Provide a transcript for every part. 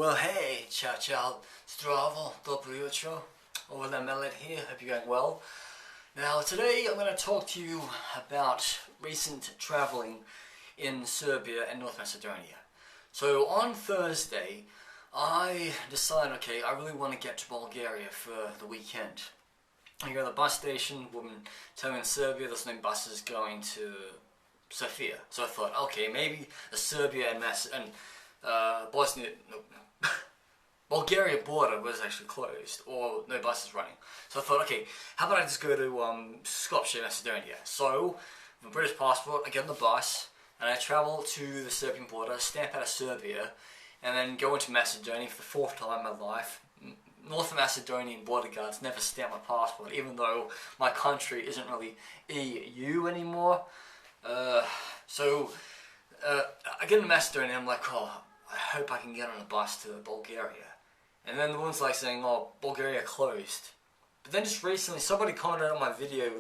Well, hey, ciao, zdravo, dobro jutro, Overland Metalhead here, hope you're going well. Now, today I'm going to talk to you about recent travelling in Serbia and North Macedonia. So, on Thursday, I decided, okay, I really want to get to Bulgaria for the weekend. I go to the bus station, woman told me in Serbia there's no buses going to Sofia. So I thought, okay, maybe the Serbia and Bosnia, Bulgaria border was actually closed, or no buses running. So I thought, okay, how about I just go to Skopje, Macedonia. So, with a British passport, I get on the bus, and I travel to the Serbian border, stamp out of Serbia, and then go into Macedonia for the fourth time in my life. North Macedonian border guards never stamp my passport, even though my country isn't really EU anymore. I get into Macedonia and I'm like, oh, I hope I can get on a bus to Bulgaria. And then the one's like saying, oh, Bulgaria closed. But then just recently, somebody commented on my video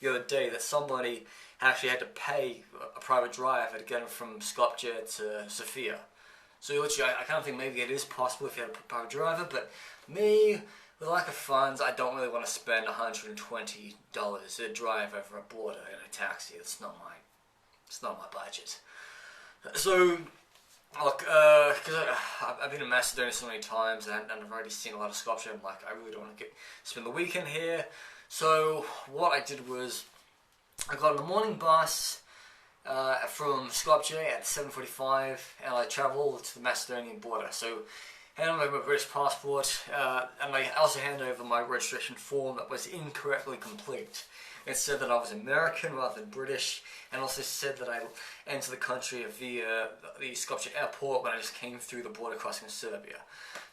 the other day that somebody actually had to pay a private driver to get them from Skopje to Sofia. So literally, I kind of think maybe it is possible if you had a private driver, but me, with lack of funds, I don't really want to spend $120 to drive over a border in a taxi. It's not my budget. So, look, because I've been in Macedonia so many times and I've already seen a lot of Skopje, I'm like, I really don't want to spend the weekend here. So what I did was, I got on the morning bus from Skopje at 7:45, and I travelled to the Macedonian border. So, hand over my British passport, and I also handed over my registration form that was incorrectly complete. It said that I was American rather than British, and also said that I entered the country via the Skopje airport when I just came through the border crossing Serbia.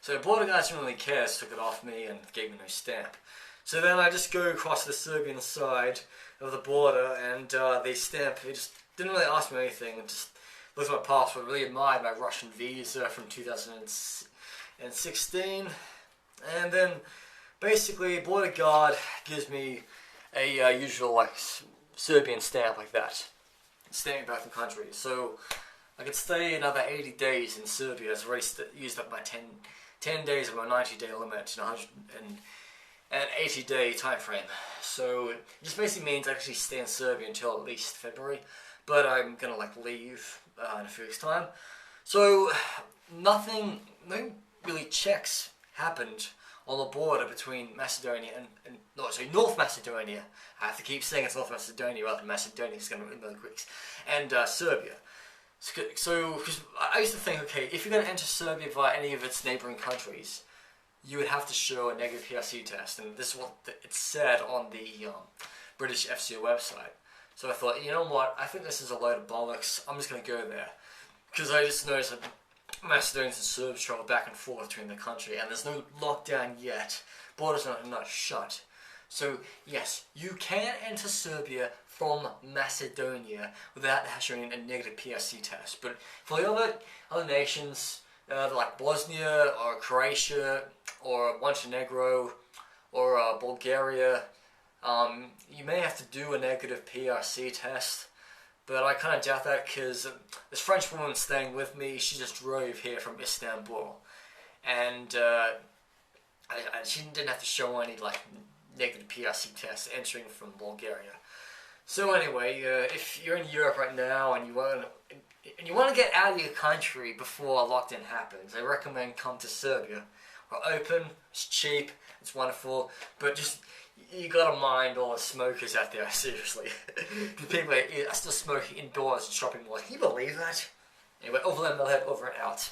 So the border guys didn't really care, so took it off me and gave me no stamp. So then I just go across the Serbian side of the border, and they stamp. They just didn't really ask me anything, and just looked at my passport, really admired my Russian visa from 2016, and then basically border guard gives me a usual like Serbian stamp like that, stamping back in the country. So I could stay another 80 days in Serbia. I've already used up my 10 days of my 90-day limit in a 180-day time frame. So it just basically means I actually stay in Serbia until at least February, but I'm gonna like leave in a few weeks' time. So no really checks happened on the border between Macedonia and North Macedonia. I have to keep saying it's North Macedonia rather than Macedonia, it's going to be the Greeks, and Serbia. So, because I used to think, okay, if you're going to enter Serbia via any of its neighbouring countries, you would have to show a negative PRC test, and this is what it said on the British FCO website. So I thought, you know what, I think this is a load of bollocks, I'm just going to go there. Because I just noticed that Macedonians and Serbs travel back and forth between the country, and there's no lockdown yet. Borders are not shut. So yes, you can enter Serbia from Macedonia without showing a negative PRC test. But for the other nations, like Bosnia or Croatia or Montenegro or Bulgaria, you may have to do a negative PRC test. But I kind of doubt that, because this French woman staying with me, she just drove here from Istanbul. And she didn't have to show any like negative PRC tests entering from Bulgaria. So anyway, if you're in Europe right now and you want to get out of your country before a lockdown happens, I recommend come to Serbia. We're open, it's cheap, it's wonderful, but just you gotta mind all the smokers out there, seriously. People are still smoking indoors in shopping malls. Can you believe that? Anyway, Overland Metalhead, over and out.